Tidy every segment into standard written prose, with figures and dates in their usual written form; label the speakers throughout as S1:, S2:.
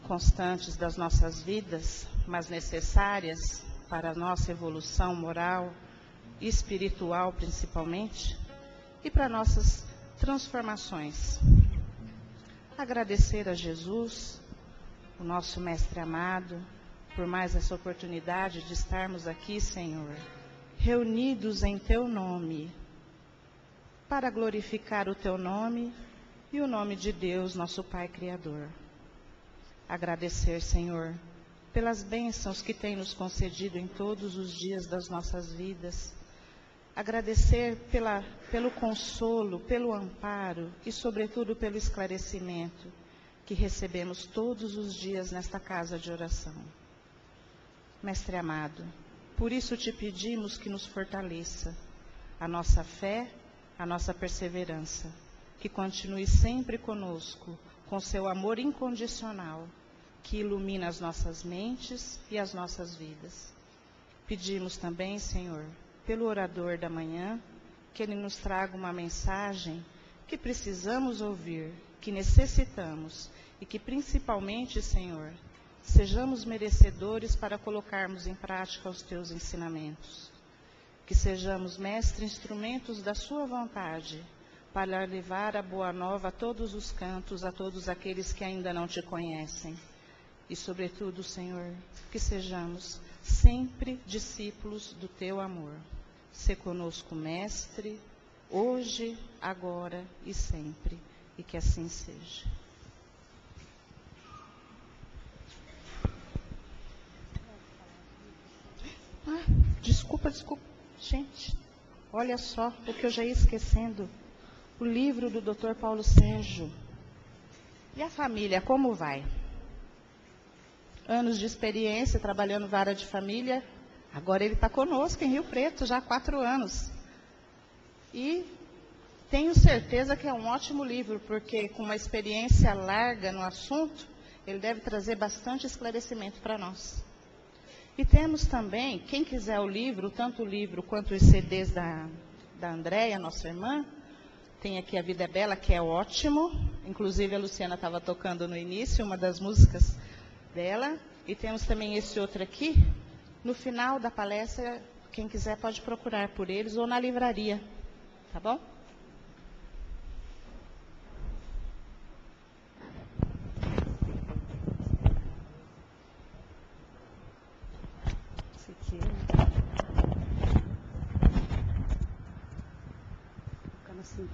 S1: inconstantes das nossas vidas, mas necessárias para a nossa evolução moral e espiritual principalmente, e para nossas transformações. Agradecer a Jesus, o nosso Mestre amado, por mais essa oportunidade de estarmos aqui, Senhor, reunidos em Teu nome, para glorificar o Teu nome e o nome de Deus, nosso Pai Criador. Agradecer, Senhor, pelas bênçãos que tem nos concedido em todos os dias das nossas vidas. Agradecer pelo consolo, pelo amparo e, sobretudo, pelo esclarecimento que recebemos todos os dias nesta casa de oração. Mestre amado, por isso te pedimos que nos fortaleça a nossa fé, a nossa perseverança, que continue sempre conosco, com seu amor incondicional, que ilumina as nossas mentes e as nossas vidas. Pedimos também, Senhor, pelo orador da manhã, que ele nos traga uma mensagem que precisamos ouvir, que necessitamos e que principalmente, Senhor, sejamos merecedores para colocarmos em prática os teus ensinamentos. Que sejamos, Mestre, instrumentos da sua vontade, para levar a boa nova a todos os cantos, a todos aqueles que ainda não te conhecem. E, sobretudo, Senhor, que sejamos sempre discípulos do teu amor. Sê conosco, Mestre, hoje, agora e sempre, e que assim seja. Desculpa. Gente, olha só o que eu já ia esquecendo. O livro do Dr. Paulo Sérgio. E a família, como vai? Anos de experiência, trabalhando vara de família. Agora ele está conosco em Rio Preto, já há 4 anos. E tenho certeza que é um ótimo livro, porque com uma experiência larga no assunto, ele deve trazer bastante esclarecimento para nós. E temos também, quem quiser o livro, tanto o livro quanto os CDs da Andréia, nossa irmã, tem aqui A Vida é Bela, que é ótimo. Inclusive a Luciana estava tocando no início, uma das músicas dela. E temos também esse outro aqui. No final da palestra, quem quiser pode procurar por eles ou na livraria. Tá bom? Esse aqui. Ficando assim.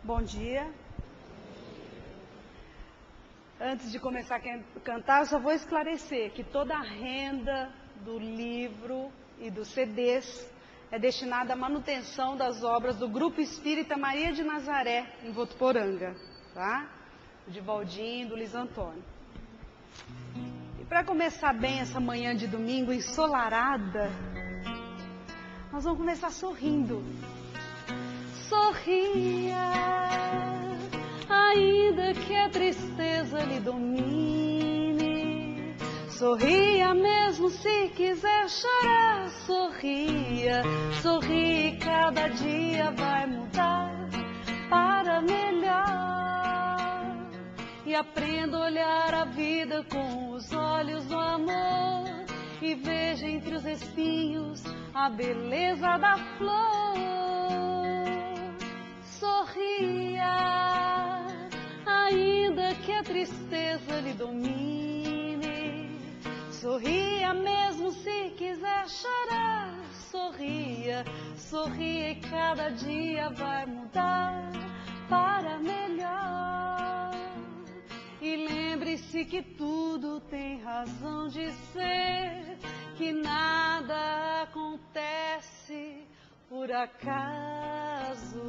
S2: Bom dia. Antes de começar a cantar, eu só vou esclarecer que toda a renda do livro e dos CDs é destinada à manutenção das obras do Grupo Espírita Maria de Nazaré, em Votuporanga, tá? De Valdinho e do Luiz Antônio. E para começar bem essa manhã de domingo ensolarada, nós vamos começar sorrindo. Sorria, ainda que a tristeza lhe domine. Sorria mesmo se quiser chorar. Sorria, sorri, cada dia vai mudar para melhor. E aprenda a olhar a vida com os olhos do amor. E veja entre os espinhos a beleza da flor. Sorria, ainda que a tristeza lhe domine. Sorria mesmo se quiser chorar. Sorria, sorria e cada dia vai mudar para melhor. E lembre-se que tudo tem razão de ser, que nada acontece por acaso.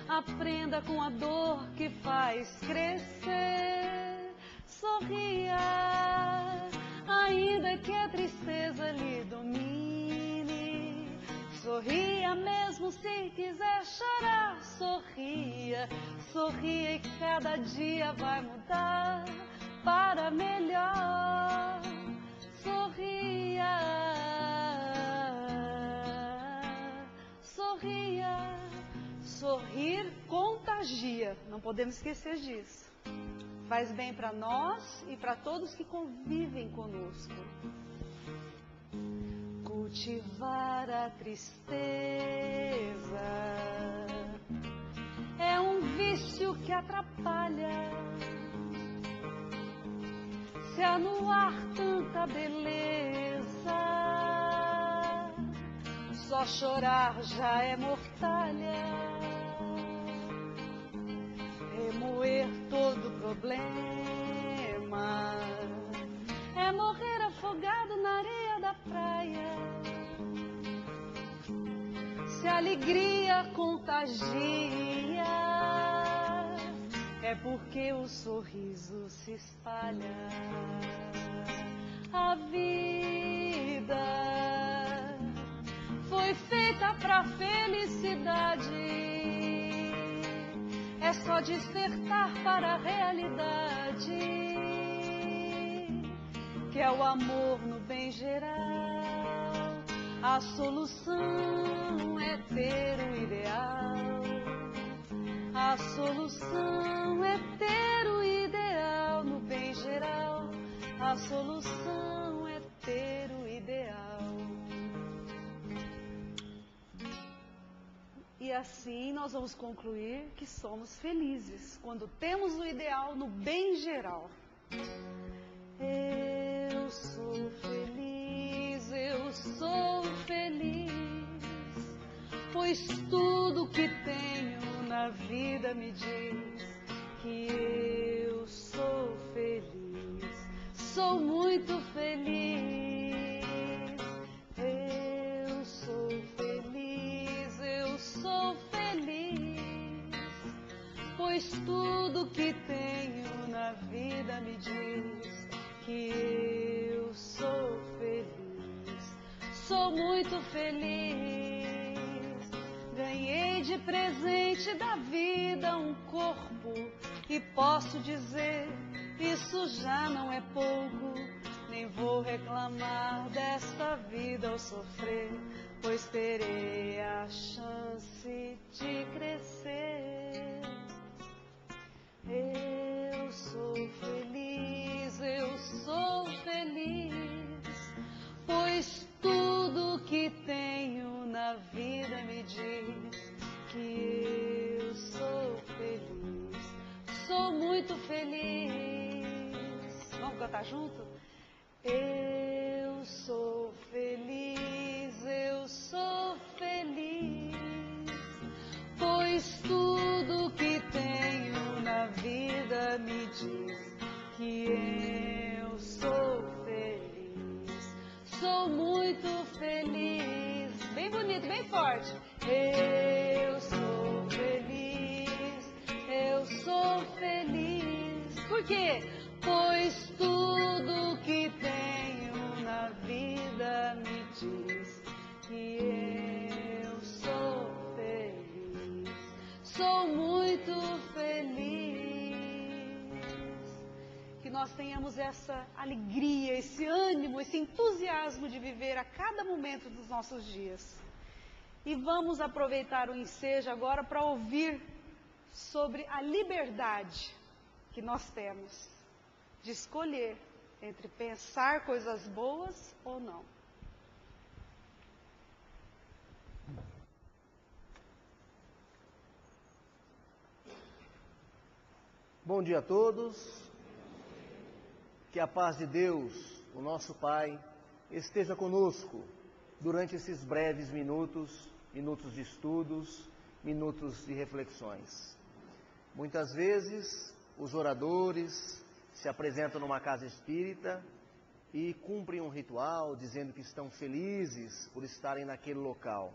S2: Aprenda com a dor que faz crescer. Sorria, ainda que a tristeza lhe domine. Sorria mesmo se quiser chorar, sorria, sorria e cada dia vai mudar para melhor. Sorria, sorria, sorrir contagia, não podemos esquecer disso. Faz bem para nós e para todos que convivem conosco. Cultivar a tristeza é um vício que atrapalha. Se há no ar tanta beleza, só chorar já é mortalha. Remoer todo problema é morrer afogado na areia da praia. Se a alegria contagia, é porque o sorriso se espalha. A vida foi feita pra felicidade. É só despertar para a realidade, que é o amor no bem geral. A solução é ter o ideal. A solução é ter o ideal no bem geral. A solução é ter o ideal. E assim nós vamos concluir que somos felizes quando temos o ideal no bem geral. Eu sou feliz, pois tudo que tenho na vida me diz que eu sou feliz, sou muito feliz. Eu sou feliz, pois tudo que tenho na vida me diz que eu sou feliz, sou muito feliz. Ganhei de presente da vida um corpo e posso dizer, isso já não é pouco. Nem vou reclamar desta vida ao sofrer, pois terei a chance de crescer. Eu sou feliz, pois tudo que tenho na vida me diz que eu sou feliz, sou muito feliz. Vamos cantar junto? Eu sou feliz, pois tudo que tenho na vida me diz que eu sou feliz, sou muito feliz. Bem bonito, bem forte. Eu sou feliz. Por quê? Pois tudo que tenho na vida me diz que eu sou feliz, sou muito feliz. Que nós tenhamos essa alegria, esse ânimo, esse entusiasmo de viver a cada momento dos nossos dias. E vamos aproveitar o ensejo agora para ouvir sobre a liberdade que nós temos de escolher entre pensar coisas boas ou não.
S3: Bom dia a todos. Que a paz de Deus, o nosso Pai, esteja conosco durante esses breves minutos de estudos, minutos de reflexões. Muitas vezes, os oradores se apresentam numa casa espírita e cumprem um ritual dizendo que estão felizes por estarem naquele local.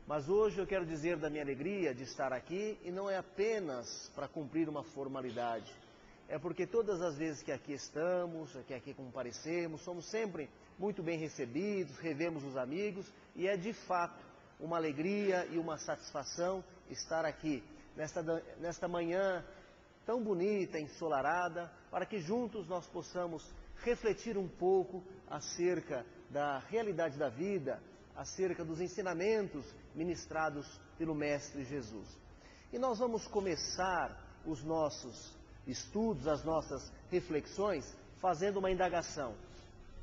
S3: Mas hoje eu quero dizer da minha alegria de estar aqui, e não é apenas para cumprir uma formalidade. É porque todas as vezes que aqui estamos, que aqui comparecemos, somos sempre muito bem recebidos, revemos os amigos, e é de fato uma alegria e uma satisfação estar aqui nesta manhã tão bonita, ensolarada, para que juntos nós possamos refletir um pouco acerca da realidade da vida, acerca dos ensinamentos ministrados pelo Mestre Jesus. E nós vamos começar os nossos estudos, as nossas reflexões, fazendo uma indagação.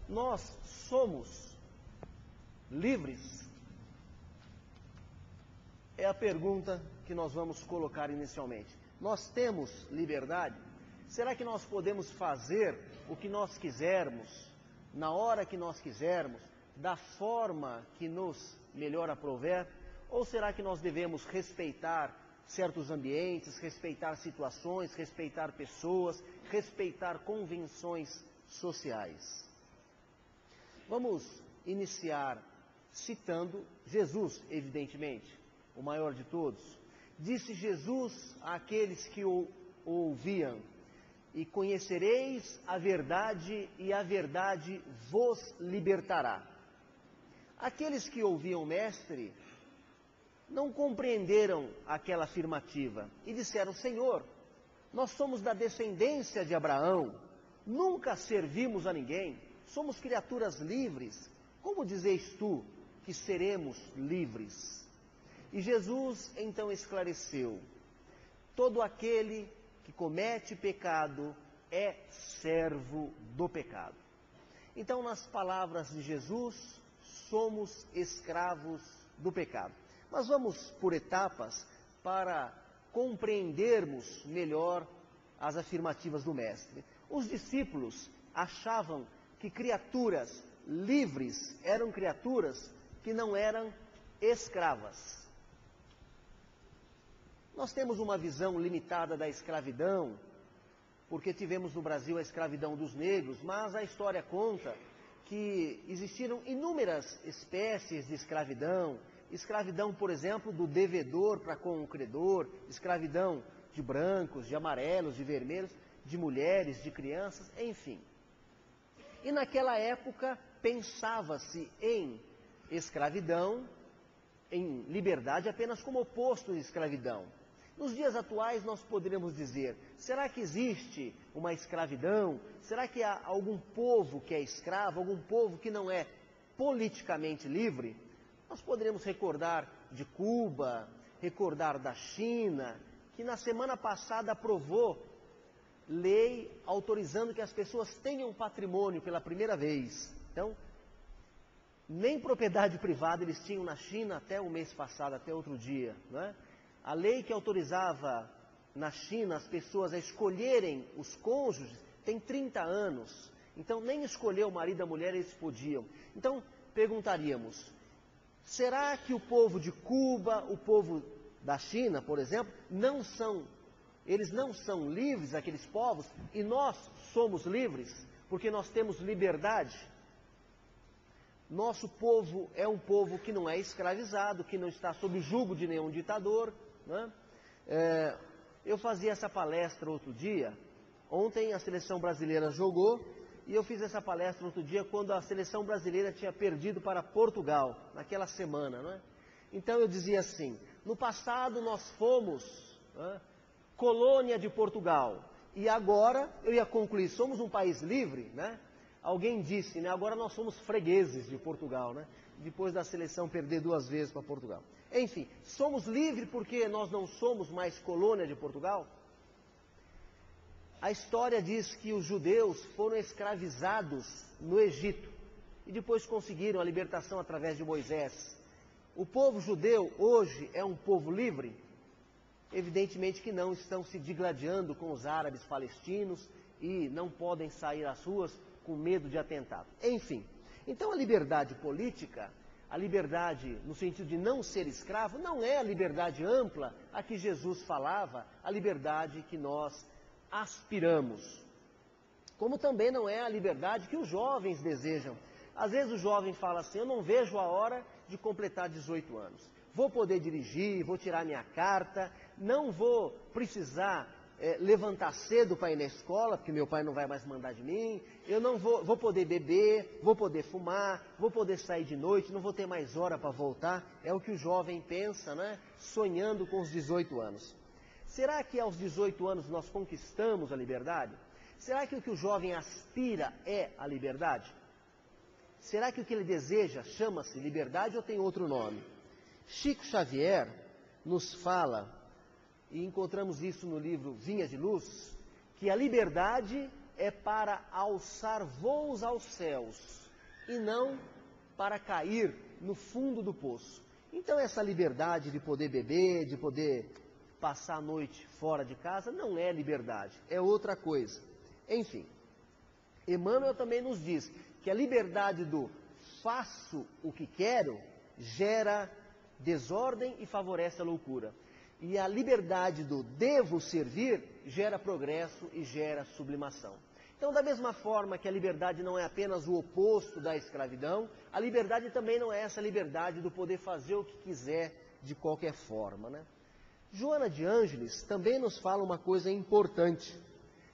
S3: Nós somos livres? É a pergunta que nós vamos colocar inicialmente. Nós temos liberdade? Será que nós podemos fazer o que nós quisermos, na hora que nós quisermos, da forma que nos melhor aprouver? Ou será que nós devemos respeitar certos ambientes, respeitar situações, respeitar pessoas, respeitar convenções sociais? Vamos iniciar citando Jesus, evidentemente, o maior de todos. Disse Jesus àqueles que o ouviam: e conhecereis a verdade, e a verdade vos libertará. Aqueles que ouviam o Mestre não compreenderam aquela afirmativa e disseram: Senhor, nós somos da descendência de Abraão, nunca servimos a ninguém, somos criaturas livres. Como dizes tu que seremos livres? E Jesus então esclareceu: todo aquele que comete pecado é servo do pecado. Então, nas palavras de Jesus, somos escravos do pecado. Mas vamos por etapas para compreendermos melhor as afirmativas do Mestre. Os discípulos achavam que criaturas livres eram criaturas que não eram escravas. Nós temos uma visão limitada da escravidão, porque tivemos no Brasil a escravidão dos negros, mas a história conta que existiram inúmeras espécies de escravidão. Escravidão, por exemplo, do devedor para com o credor, escravidão de brancos, de amarelos, de vermelhos, de mulheres, de crianças, enfim. E naquela época pensava-se em escravidão, em liberdade apenas como oposto de escravidão. Nos dias atuais nós poderíamos dizer: será que existe uma escravidão? Será que há algum povo que é escravo, algum povo que não é politicamente livre? Nós poderíamos recordar de Cuba, recordar da China, que na semana passada aprovou lei autorizando que as pessoas tenham patrimônio pela primeira vez. Então, nem propriedade privada eles tinham na China até o mês passado, até outro dia, não é? A lei que autorizava na China as pessoas a escolherem os cônjuges tem 30 anos. Então, nem escolher o marido e a mulher eles podiam. Então, perguntaríamos: será que o povo de Cuba, o povo da China, por exemplo, eles não são livres, aqueles povos, e nós somos livres, porque nós temos liberdade? Nosso povo é um povo que não é escravizado, que não está sob o jugo de nenhum ditador, né? Eu fazia essa palestra outro dia. Ontem a seleção brasileira jogou, e eu fiz essa palestra outro dia quando a seleção brasileira tinha perdido para Portugal, naquela semana, né? Então eu dizia assim: no passado nós fomos colônia de Portugal, e agora, eu ia concluir, somos um país livre, né? Alguém disse, né? Agora nós somos fregueses de Portugal, né? Depois da seleção perder 2 vezes para Portugal. Enfim, somos livres porque nós não somos mais colônia de Portugal? A história diz que os judeus foram escravizados no Egito e depois conseguiram a libertação através de Moisés. O povo judeu hoje é um povo livre? Evidentemente que não, estão se digladiando com os árabes palestinos e não podem sair às ruas com medo de atentado. Enfim, então a liberdade política, a liberdade no sentido de não ser escravo, não é a liberdade ampla a que Jesus falava, a liberdade que nós aspiramos. Como também não é a liberdade que os jovens desejam. Às vezes o jovem fala assim: eu não vejo a hora de completar 18 anos. Vou poder dirigir, vou tirar minha carta, não vou precisar levantar cedo para ir na escola, porque meu pai não vai mais mandar de mim, eu não vou poder beber, vou poder fumar, vou poder sair de noite, não vou ter mais hora para voltar. É o que o jovem pensa, né? Sonhando com os 18 anos. Será que aos 18 anos nós conquistamos a liberdade? Será que o que o jovem aspira é a liberdade? Será que o que ele deseja chama-se liberdade ou tem outro nome? Chico Xavier nos fala, e encontramos isso no livro Vinhas de Luz, que a liberdade é para alçar voos aos céus e não para cair no fundo do poço. Então essa liberdade de poder beber, de poder passar a noite fora de casa, não é liberdade, é outra coisa. Enfim, Emmanuel também nos diz que a liberdade do faço o que quero gera desordem e favorece a loucura. E a liberdade do devo servir gera progresso e gera sublimação. Então, da mesma forma que a liberdade não é apenas o oposto da escravidão, a liberdade também não é essa liberdade do poder fazer o que quiser de qualquer forma, né? Joana de Ângeles também nos fala uma coisa importante.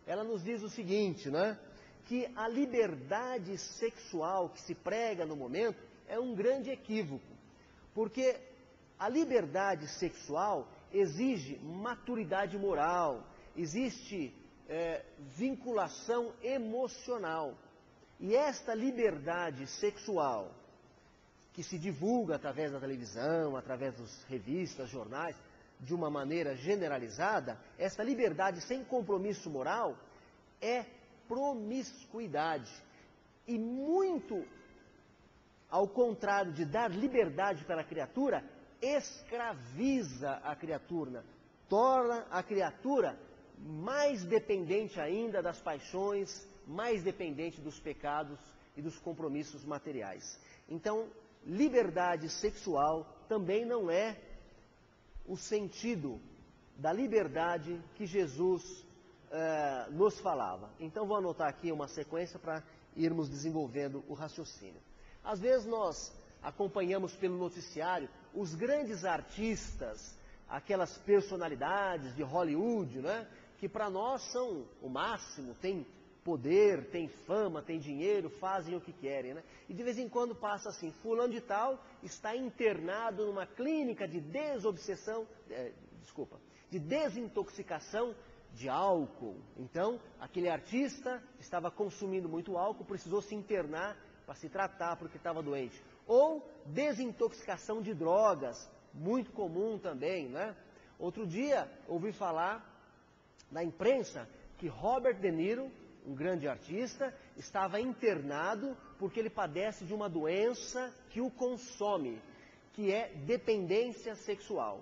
S3: Ela nos diz o seguinte, né? Que a liberdade sexual que se prega no momento é um grande equívoco, porque a liberdade sexual exige maturidade moral, existe vinculação emocional. E esta liberdade sexual, que se divulga através da televisão, através das revistas, jornais, de uma maneira generalizada, esta liberdade sem compromisso moral é promiscuidade. E muito ao contrário de dar liberdade para a criatura, escraviza a criatura, torna a criatura mais dependente ainda das paixões, mais dependente dos pecados e dos compromissos materiais. Então, liberdade sexual também não é o sentido da liberdade que Jesus nos falava. Então, vou anotar aqui uma sequência para irmos desenvolvendo o raciocínio. Às vezes nós acompanhamos pelo noticiário os grandes artistas, aquelas personalidades de Hollywood, né, que para nós são o máximo, têm poder, têm fama, têm dinheiro, fazem o que querem, né? E de vez em quando passa assim, fulano de tal está internado numa clínica de de desintoxicação de álcool. Então, aquele artista estava consumindo muito álcool, precisou se internar para se tratar porque estava doente. Ou desintoxicação de drogas, muito comum também, né? Outro dia, ouvi falar na imprensa que Robert De Niro, um grande artista, estava internado porque ele padece de uma doença que o consome, que é dependência sexual.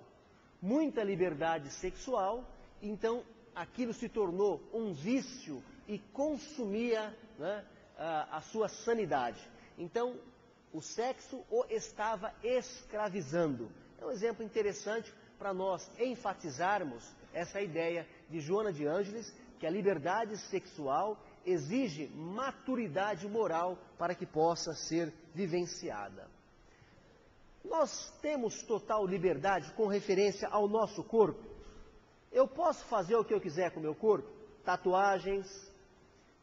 S3: Muita liberdade sexual, então aquilo se tornou um vício e consumia, né, a sua sanidade. Então, o sexo o estava escravizando. É um exemplo interessante para nós enfatizarmos essa ideia de Joana de Ângeles, que a liberdade sexual exige maturidade moral para que possa ser vivenciada. Nós temos total liberdade com referência ao nosso corpo. Eu posso fazer o que eu quiser com o meu corpo? Tatuagens,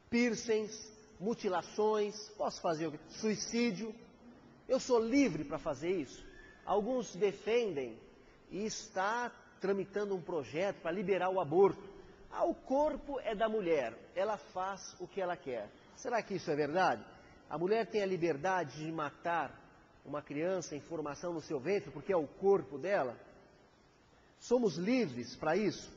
S3: piercings, mutilações, posso fazer suicídio. Eu sou livre para fazer isso? Alguns defendem e está tramitando um projeto para liberar o aborto. O corpo é da mulher, ela faz o que ela quer. Será que isso é verdade? A mulher tem a liberdade de matar uma criança em formação no seu ventre porque é o corpo dela? Somos livres para isso?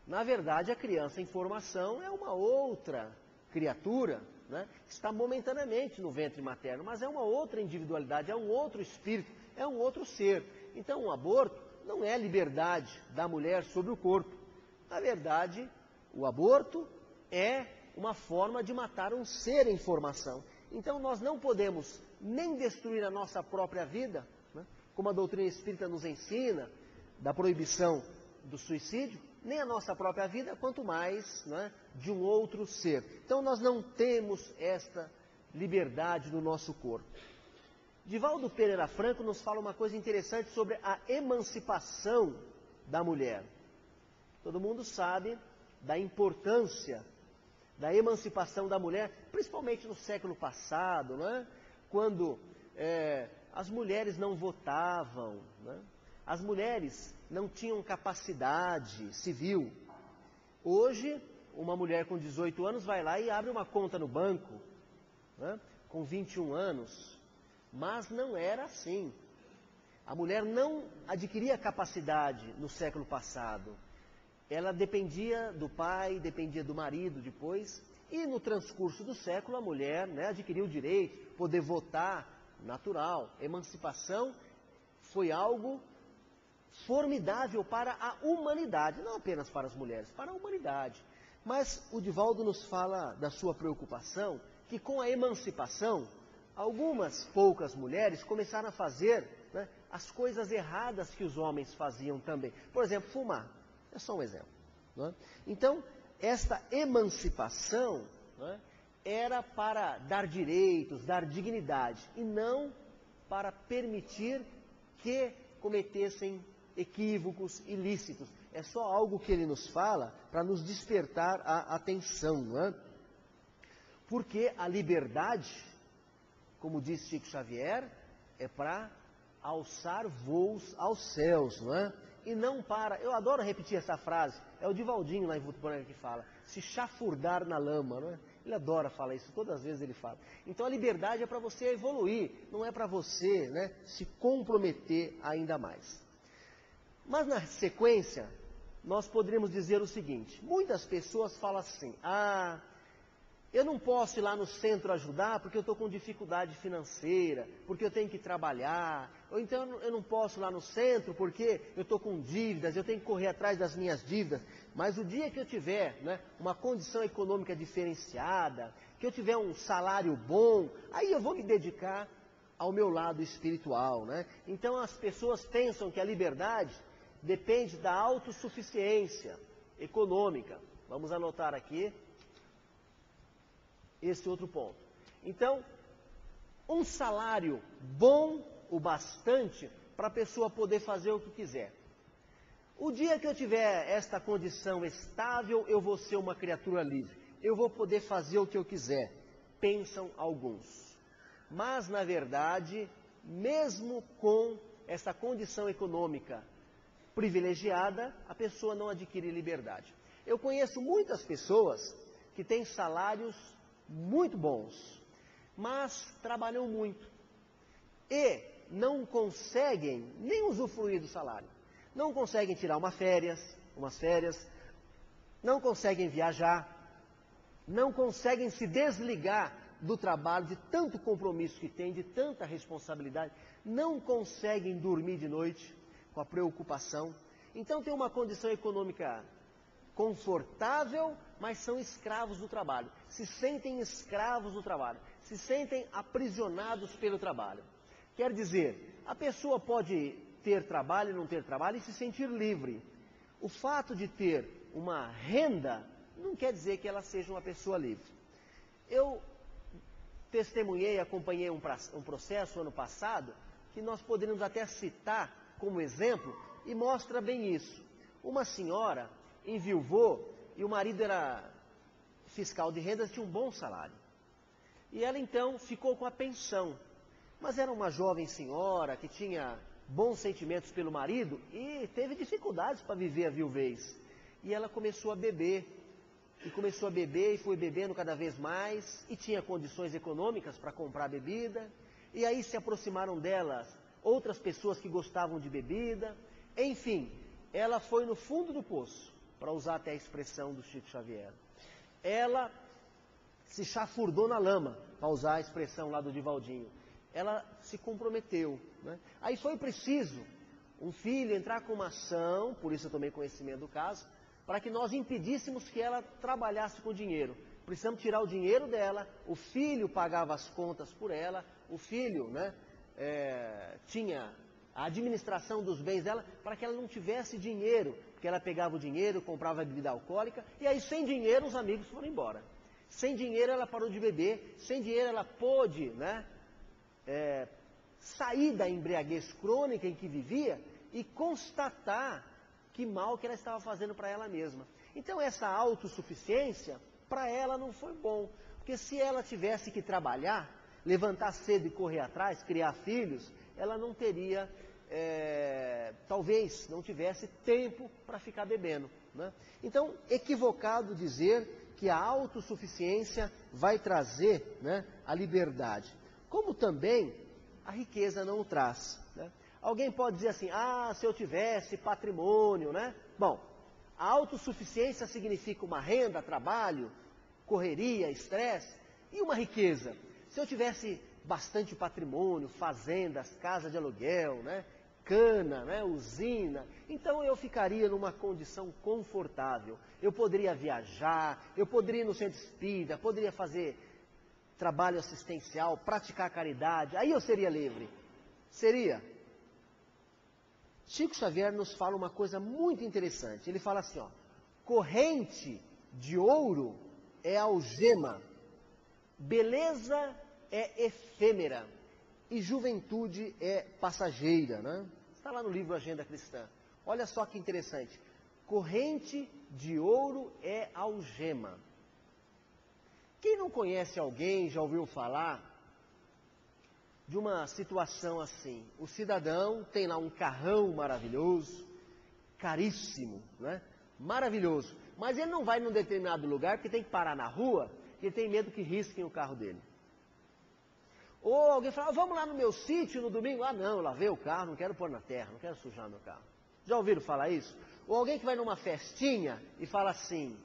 S3: Na verdade, a criança em formação é uma outra criatura, né, que está momentaneamente no ventre materno, mas é uma outra individualidade, é um outro espírito, é um outro ser. Então, o aborto não é liberdade da mulher sobre o corpo. Na verdade, o aborto é uma forma de matar um ser em formação. Então, nós não podemos nem destruir a nossa própria vida, né, como a doutrina espírita nos ensina, da proibição do suicídio, nem a nossa própria vida, quanto mais, né, de um outro ser. Então, nós não temos esta liberdade no nosso corpo. Divaldo Pereira Franco nos fala uma coisa interessante sobre a emancipação da mulher. Todo mundo sabe da importância da emancipação da mulher, principalmente no século passado, né? Quando as mulheres não votavam, né? As mulheres não tinham capacidade civil. Hoje, uma mulher com 18 anos vai lá e abre uma conta no banco, né? Com 21 anos. Mas não era assim. A mulher não adquiria capacidade no século passado. Ela dependia do pai, dependia do marido depois. E no transcurso do século, a mulher, né, adquiriu o direito de poder votar, natural. Emancipação foi algo formidável para a humanidade, não apenas para as mulheres, para a humanidade. Mas o Divaldo nos fala da sua preocupação, que com a emancipação, algumas poucas mulheres começaram a fazer, né, as coisas erradas que os homens faziam também. Por exemplo, fumar. É só um exemplo. Né? Então, esta emancipação, né, era para dar direitos, dar dignidade, e não para permitir que cometessem equívocos ilícitos. É só algo que ele nos fala para nos despertar a atenção. Né? Porque a liberdade, como diz Chico Xavier, é para alçar voos aos céus, não é? E não para, eu adoro repetir essa frase, é o Divaldinho lá em Votuporanga que fala, se chafurdar na lama, não é? Ele adora falar isso, todas as vezes ele fala. Então a liberdade é para você evoluir, não é para você, né, se comprometer ainda mais. Mas na sequência, nós poderíamos dizer o seguinte, muitas pessoas falam assim, eu não posso ir lá no centro ajudar porque eu estou com dificuldade financeira, porque eu tenho que trabalhar, ou então eu não posso ir lá no centro porque eu estou com dívidas, eu tenho que correr atrás das minhas dívidas. Mas o dia que eu tiver, né, uma condição econômica diferenciada, que eu tiver um salário bom, aí eu vou me dedicar ao meu lado espiritual. Né? Então as pessoas pensam que a liberdade depende da autossuficiência econômica. Vamos anotar aqui esse outro ponto. Então, um salário bom o bastante para a pessoa poder fazer o que quiser. O dia que eu tiver esta condição estável, eu vou ser uma criatura livre. Eu vou poder fazer o que eu quiser, pensam alguns. Mas, na verdade, mesmo com essa condição econômica privilegiada, a pessoa não adquire liberdade. Eu conheço muitas pessoas que têm salários muito bons, mas trabalham muito e não conseguem nem usufruir do salário. Não conseguem tirar umas férias, não conseguem viajar, não conseguem se desligar do trabalho, de tanto compromisso que tem, de tanta responsabilidade, não conseguem dormir de noite com a preocupação. Então tem uma condição econômica confortável, mas são escravos do trabalho. Se sentem escravos do trabalho, se sentem aprisionados pelo trabalho. Quer dizer, a pessoa pode ter trabalho e não ter trabalho e se sentir livre. O fato de ter uma renda não quer dizer que ela seja uma pessoa livre. Eu testemunhei, acompanhei um processo ano passado, que nós poderíamos até citar como exemplo, e mostra bem isso. Uma senhora enviuvou e o marido era fiscal de rendas, tinha um bom salário. E ela então ficou com a pensão. Mas era uma jovem senhora que tinha bons sentimentos pelo marido e teve dificuldades para viver a viuvez. E ela começou a beber. E foi bebendo cada vez mais e tinha condições econômicas para comprar bebida. E aí se aproximaram delas outras pessoas que gostavam de bebida. Enfim, ela foi no fundo do poço, para usar até a expressão do Chico Xavier. Ela se chafurdou na lama, para usar a expressão lá do Divaldinho. Ela se comprometeu. Né? Aí foi preciso um filho entrar com uma ação, por isso eu tomei conhecimento do caso, para que nós impedíssemos que ela trabalhasse com dinheiro. Precisamos tirar o dinheiro dela, o filho pagava as contas por ela, o filho, né, tinha a administração dos bens dela, para que ela não tivesse dinheiro, porque ela pegava o dinheiro, comprava bebida alcoólica, e aí sem dinheiro os amigos foram embora. Sem dinheiro ela parou de beber, sem dinheiro ela pôde, né, sair da embriaguez crônica em que vivia e constatar que mal que ela estava fazendo para ela mesma. Então essa autossuficiência, para ela não foi bom. Porque se ela tivesse que trabalhar, levantar cedo e correr atrás, criar filhos, ela não teria, talvez não tivesse tempo para ficar bebendo, né? Então, equivocado dizer que a autossuficiência vai trazer, né, a liberdade. Como também a riqueza não o traz, né? Alguém pode dizer assim, se eu tivesse patrimônio, né? Bom, a autossuficiência significa uma renda, trabalho, correria, estresse, e uma riqueza. Se eu tivesse bastante patrimônio, fazendas, casa de aluguel, né, cana, né, usina, então eu ficaria numa condição confortável. Eu poderia viajar, eu poderia ir no centro espírita, poderia fazer trabalho assistencial, praticar caridade, aí eu seria livre. Seria. Chico Xavier nos fala uma coisa muito interessante. Ele fala assim, corrente de ouro é algema, beleza é efêmera e juventude é passageira, né? Está lá no livro Agenda Cristã. Olha só que interessante. Corrente de ouro é algema. Quem não conhece alguém, já ouviu falar de uma situação assim? O cidadão tem lá um carrão maravilhoso, caríssimo, né? Maravilhoso. Mas ele não vai num determinado lugar porque tem que parar na rua e ele tem medo que risquem o carro dele. Ou alguém fala, vamos lá no meu sítio no domingo. Não, eu lavei o carro, não quero pôr na terra, não quero sujar meu carro. Já ouviram falar isso? Ou alguém que vai numa festinha e fala assim,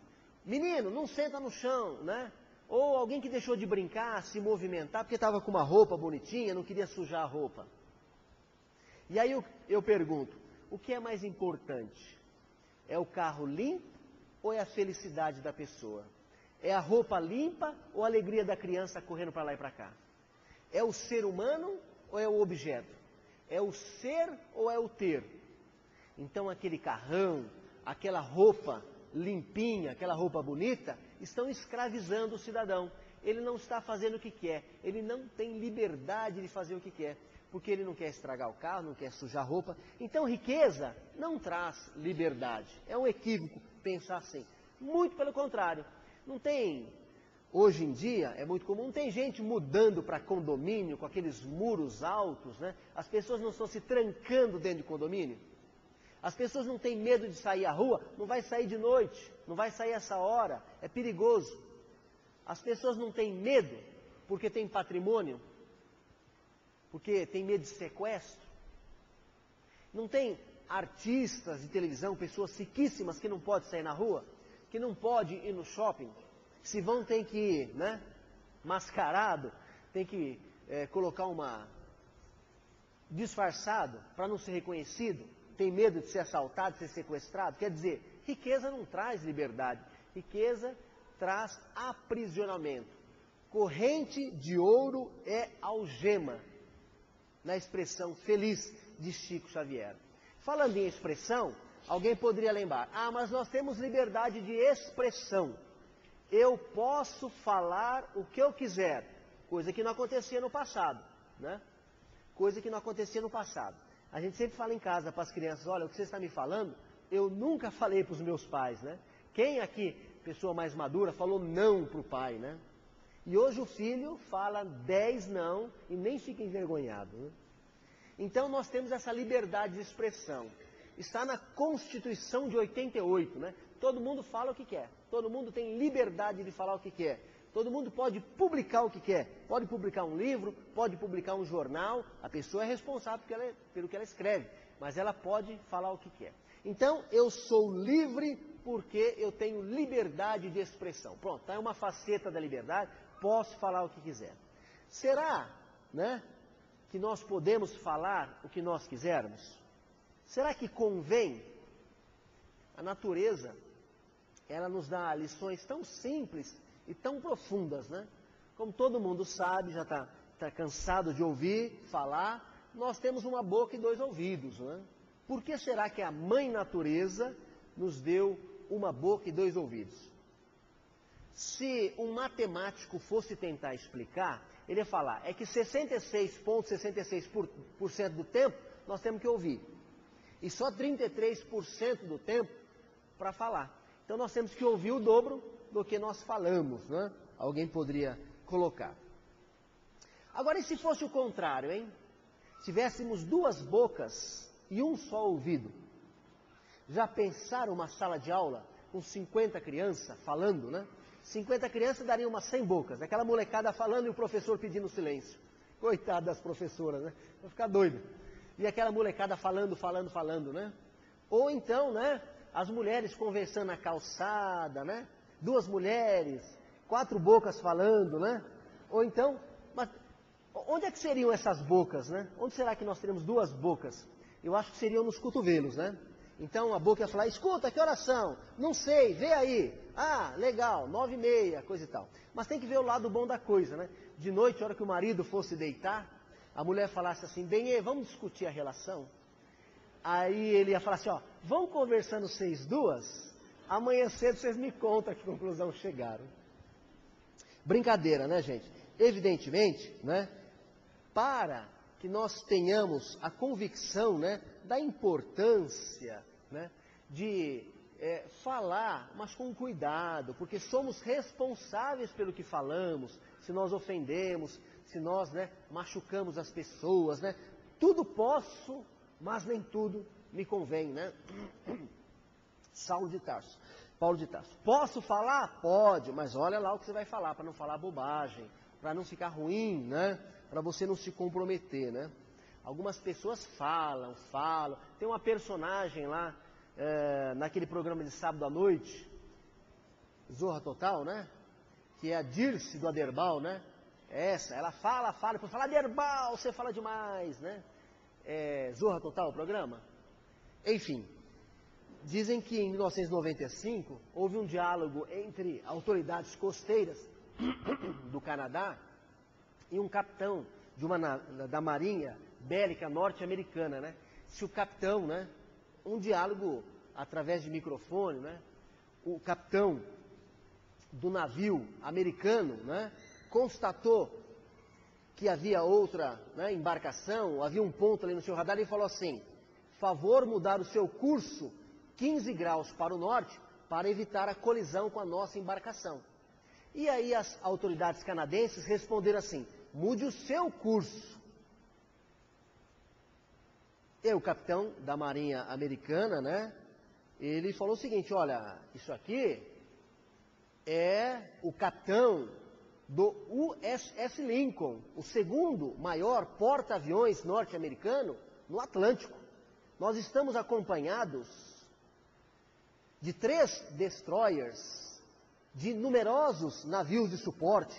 S3: menino, não senta no chão, né? Ou alguém que deixou de brincar, se movimentar, porque estava com uma roupa bonitinha, não queria sujar a roupa. E aí eu pergunto, o que é mais importante? É o carro limpo ou é a felicidade da pessoa? É a roupa limpa ou a alegria da criança correndo para lá e para cá? É o ser humano ou é o objeto? É o ser ou é o ter? Então aquele carrão, aquela roupa limpinha, aquela roupa bonita, estão escravizando o cidadão. Ele não está fazendo o que quer, ele não tem liberdade de fazer o que quer, porque ele não quer estragar o carro, não quer sujar a roupa. Então riqueza não traz liberdade. É um equívoco pensar assim. Muito pelo contrário. Não tem, hoje em dia, é muito comum, não tem gente mudando para condomínio com aqueles muros altos, né? As pessoas não estão se trancando dentro de condomínio. As pessoas não têm medo de sair à rua, não vai sair de noite, não vai sair essa hora, é perigoso. As pessoas não têm medo porque tem patrimônio, porque tem medo de sequestro. Não tem artistas de televisão, pessoas riquíssimas que não podem sair na rua, que não podem ir no shopping, se vão tem que ir, né, mascarado, tem que colocar disfarçado para não ser reconhecido, tem medo de ser assaltado, de ser sequestrado. Quer dizer, riqueza não traz liberdade, riqueza traz aprisionamento. Corrente de ouro é algema, na expressão feliz de Chico Xavier. Falando em expressão, alguém poderia lembrar, mas nós temos liberdade de expressão. Eu posso falar o que eu quiser, coisa que não acontecia no passado, né? Coisa que não acontecia no passado. A gente sempre fala em casa para as crianças, olha, o que você está me falando, eu nunca falei para os meus pais, né? Quem aqui, pessoa mais madura, falou não para o pai, né? E hoje o filho fala 10 não e nem fica envergonhado, né? Então nós temos essa liberdade de expressão. Está na Constituição de 88, né? Todo mundo fala o que quer. Todo mundo tem liberdade de falar o que quer. Todo mundo pode publicar o que quer. Pode publicar um livro, pode publicar um jornal. A pessoa é responsável pelo que ela escreve, mas ela pode falar o que quer. Então, eu sou livre porque eu tenho liberdade de expressão. Pronto, está uma faceta da liberdade, posso falar o que quiser. Será, né, que nós podemos falar o que nós quisermos? Será que convém? A natureza, ela nos dá lições tão simples e tão profundas, né? Como todo mundo sabe, já está cansado de ouvir falar, nós temos uma boca e 2 ouvidos, né? Por que será que a mãe natureza nos deu uma boca e 2 ouvidos? Se um matemático fosse tentar explicar, ele ia falar, é que 66,66% do tempo nós temos que ouvir. e só 33% do tempo para falar. Então nós temos que ouvir o dobro do que nós falamos, né? Alguém poderia colocar. Agora, e se fosse o contrário, hein? Tivéssemos 2 bocas e um só ouvido. Já pensaram uma sala de aula com 50 crianças falando, né? 50 crianças dariam umas 100 bocas. Aquela molecada falando e o professor pedindo silêncio. Coitado das professoras, né? Vai ficar doido. E aquela molecada falando, né? Ou então, né? As mulheres conversando na calçada, né? 2 mulheres, 4 bocas falando, né? Ou então, mas onde é que seriam essas bocas, né? Onde será que nós teríamos 2 bocas? Eu acho que seriam nos cotovelos, né? Então a boca ia falar, escuta, que oração? Não sei, vê aí. Ah, legal, 9h30, coisa e tal. Mas tem que ver o lado bom da coisa, né? De noite, a hora que o marido fosse deitar, a mulher falasse assim, bem, vamos discutir a relação? Aí ele ia falar assim, ó, vão conversando vocês 2, amanhã cedo vocês me contam a que conclusão chegaram. Brincadeira, né, gente? Evidentemente, né, para que nós tenhamos a convicção, né, da importância, né, de falar, mas com cuidado, porque somos responsáveis pelo que falamos, se nós ofendemos, se nós, né, machucamos as pessoas, né, tudo posso, mas nem tudo me convém, né? Paulo de Tarso. Posso falar? Pode, mas olha lá o que você vai falar, para não falar bobagem, para não ficar ruim, né? Para você não se comprometer, né? Algumas pessoas falam. Tem uma personagem lá, naquele programa de sábado à noite, Zorra Total, né? Que é a Dirce do Aderbal, né? Ela fala, depois fala, Aderbal, você fala demais, né? Zorra Total o programa? Enfim, dizem que em 1995 houve um diálogo entre autoridades costeiras do Canadá e um capitão da Marinha Bélica norte-americana, né? Se o capitão, né? Um diálogo através de microfone, né? O capitão do navio americano, né? Constatou que havia outra, né, embarcação, havia um ponto ali no seu radar e falou assim, favor mudar o seu curso 15 graus para o norte para evitar a colisão com a nossa embarcação. E aí as autoridades canadenses responderam assim, mude o seu curso. E o capitão da Marinha Americana, né, ele falou o seguinte, olha, isso aqui é o capitão do USS Lincoln, o segundo maior porta-aviões norte-americano no Atlântico. Nós estamos acompanhados de 3 destroyers, de numerosos navios de suporte,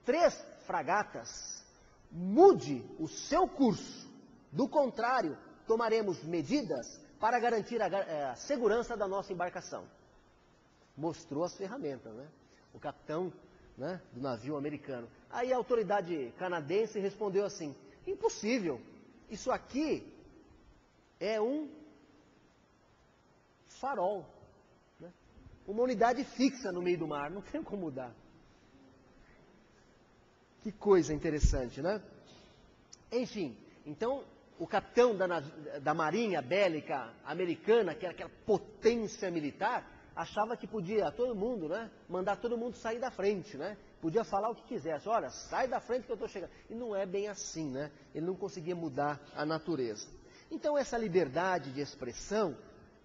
S3: 3 fragatas. Mude o seu curso, do contrário, tomaremos medidas para garantir a segurança da nossa embarcação. Mostrou as ferramentas, né? O capitão, né, do navio americano. Aí a autoridade canadense respondeu assim, impossível, isso aqui é um farol, né? Uma unidade fixa no meio do mar, não tem como mudar. Que coisa interessante, né? Enfim, então o capitão da Marinha Bélica Americana, que era aquela potência militar, achava que podia todo mundo, né, mandar todo mundo sair da frente, né? Podia falar o que quisesse. Olha, sai da frente que eu estou chegando. E não é bem assim, né? Ele não conseguia mudar a natureza. Então essa liberdade de expressão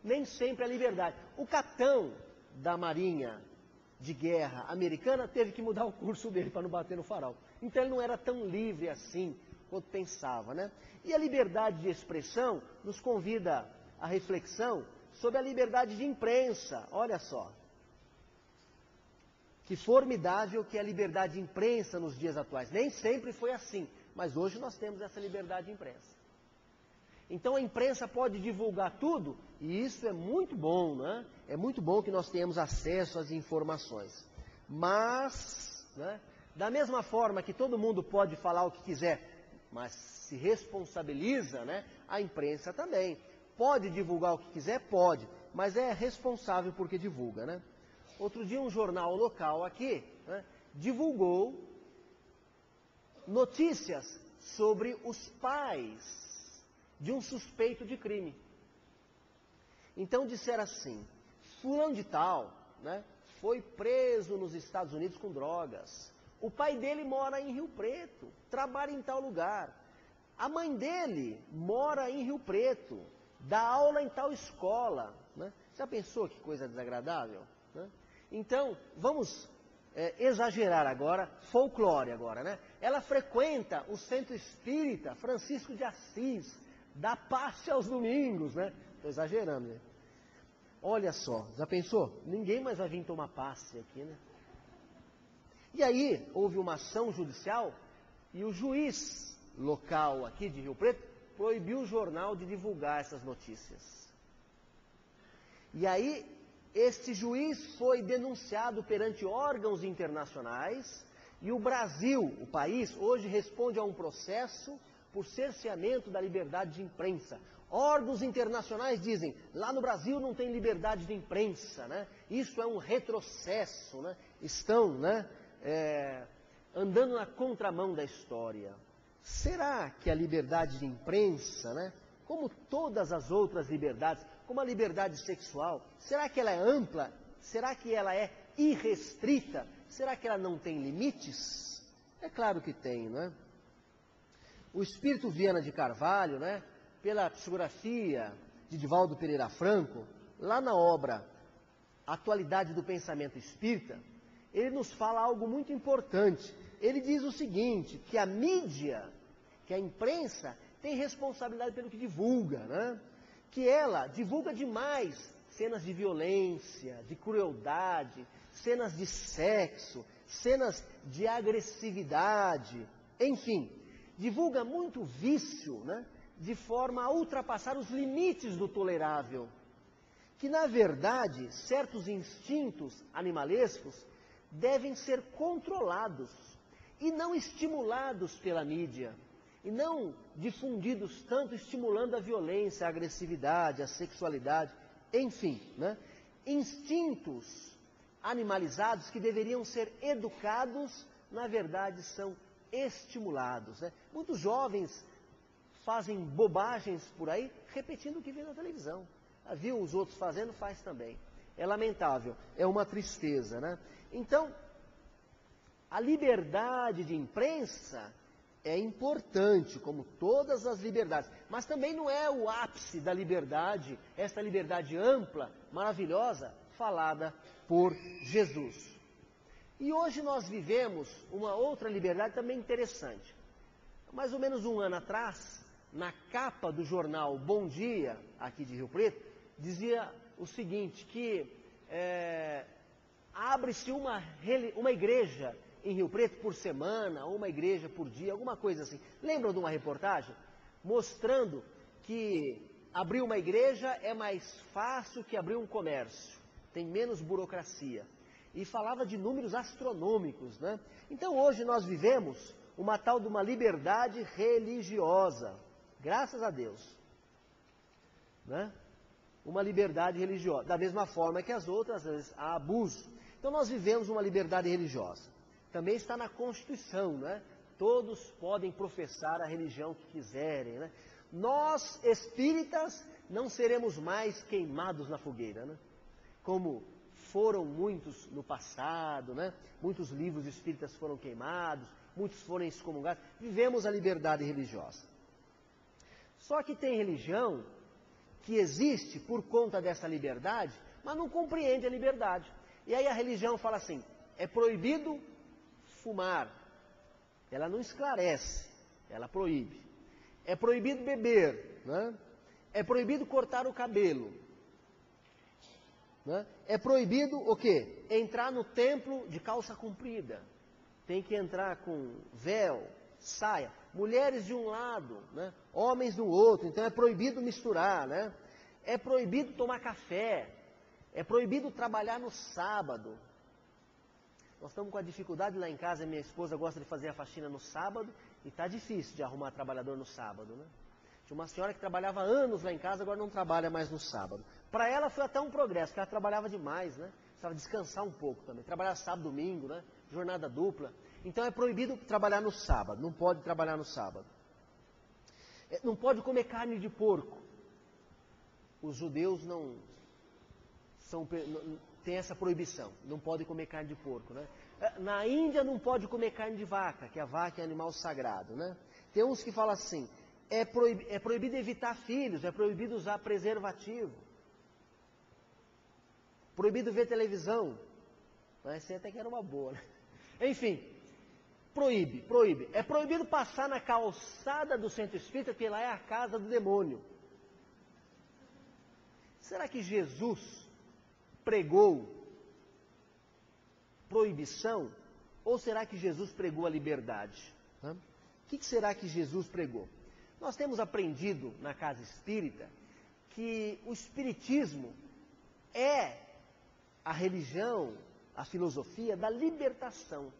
S3: nem sempre é liberdade. O capitão da Marinha de Guerra americana teve que mudar o curso dele para não bater no farol. Então ele não era tão livre assim quanto pensava, né? E a liberdade de expressão nos convida à reflexão sobre a liberdade de imprensa, olha só. Que formidável que é a liberdade de imprensa nos dias atuais. Nem sempre foi assim, mas hoje nós temos essa liberdade de imprensa. Então a imprensa pode divulgar tudo, e isso é muito bom, né? É muito bom que nós tenhamos acesso às informações. Mas, né, da mesma forma que todo mundo pode falar o que quiser, mas se responsabiliza, né, a imprensa também. Pode divulgar o que quiser? Pode, mas é responsável porque divulga, né? Outro dia um jornal local aqui, né, divulgou notícias sobre os pais de um suspeito de crime. Então disseram assim, fulano de tal, né, foi preso nos Estados Unidos com drogas. O pai dele mora em Rio Preto, trabalha em tal lugar. A mãe dele mora em Rio Preto, dá aula em tal escola. Né? Já pensou que coisa desagradável? Né? Então, vamos exagerar agora, folclore agora, né? Ela frequenta o centro espírita Francisco de Assis, dá passe aos domingos, né? Estou exagerando, né? Olha só, já pensou? Ninguém mais vai vir tomar passe aqui, né? E aí, houve uma ação judicial e o juiz local aqui de Rio Preto proibiu o jornal de divulgar essas notícias. E aí, este juiz foi denunciado perante órgãos internacionais e o Brasil, o país, hoje responde a um processo por cerceamento da liberdade de imprensa. Órgãos internacionais dizem, lá no Brasil não tem liberdade de imprensa, né? Isso é um retrocesso, né? Estão, né, andando na contramão da história. Será que a liberdade de imprensa, né, como todas as outras liberdades, como a liberdade sexual, será que ela é ampla? Será que ela é irrestrita? Será que ela não tem limites? É claro que tem, né? O espírito Viana de Carvalho, né, pela psicografia de Divaldo Pereira Franco, lá na obra Atualidade do Pensamento Espírita, ele nos fala algo muito importante. Ele diz o seguinte, que a mídia, que a imprensa, tem responsabilidade pelo que divulga, né? Que ela divulga demais cenas de violência, de crueldade, cenas de sexo, cenas de agressividade, enfim, divulga muito vício, né? De forma a ultrapassar os limites do tolerável. Que, na verdade, certos instintos animalescos devem ser controlados e não estimulados pela mídia, e não difundidos tanto estimulando a violência, a agressividade, a sexualidade, enfim, né? Instintos animalizados que deveriam ser educados, na verdade são estimulados, né? Muitos jovens fazem bobagens por aí, repetindo o que vê na televisão. Viu os outros fazendo, faz também. É lamentável, é uma tristeza, né? Então, a liberdade de imprensa é importante, como todas as liberdades, mas também não é o ápice da liberdade, esta liberdade ampla, maravilhosa, falada por Jesus. E hoje nós vivemos uma outra liberdade também interessante. Mais ou menos um ano atrás, na capa do jornal Bom Dia, aqui de Rio Preto, dizia o seguinte, que abre-se uma igreja em Rio Preto por semana, ou uma igreja por dia, alguma coisa assim. Lembram de uma reportagem mostrando que abrir uma igreja é mais fácil que abrir um comércio, tem menos burocracia. E falava de números astronômicos, né? Então hoje nós vivemos uma tal de uma liberdade religiosa, graças a Deus, né? Uma liberdade religiosa, da mesma forma que as outras, às vezes, há abuso. Então nós vivemos uma liberdade religiosa. Também está na Constituição, né? Todos podem professar a religião que quiserem, né? Nós, espíritas, não seremos mais queimados na fogueira, né? Como foram muitos no passado, né? Muitos livros espíritas foram queimados, muitos foram excomungados. Vivemos a liberdade religiosa. Só que tem religião que existe por conta dessa liberdade, mas não compreende a liberdade. E aí a religião fala assim, é proibido fumar. Ela não esclarece, ela proíbe. É proibido beber, né? É proibido cortar o cabelo. Né? É proibido o quê? Entrar no templo de calça comprida. Tem que entrar com véu, saia. Mulheres de um lado, né? Homens do outro. Então é proibido misturar, né? É proibido tomar café. É proibido trabalhar no sábado. Nós estamos com a dificuldade lá em casa, minha esposa gosta de fazer a faxina no sábado e está difícil de arrumar trabalhador no sábado, né? Tinha uma senhora que trabalhava anos lá em casa, agora não trabalha mais no sábado. Para ela foi até um progresso, porque ela trabalhava demais, né? Precisava descansar um pouco também. Trabalhar sábado, domingo, né? Jornada dupla. Então é proibido trabalhar no sábado, não pode trabalhar no sábado. Não pode comer carne de porco. os judeus não tem essa proibição, não pode comer carne de porco, né? Na Índia não pode comer carne de vaca, que a vaca é animal sagrado, né? Tem uns que falam assim, é proibido evitar filhos, é proibido usar preservativo, proibido ver televisão, mas essa até que era uma boa, né? Enfim, proíbe. É proibido passar na calçada do centro espírita, porque lá é a casa do demônio. Será que Jesus pregou proibição? Ou será que Jesus pregou a liberdade? O que será que Jesus pregou? Nós temos aprendido na casa espírita que o espiritismo é a religião, a filosofia da libertação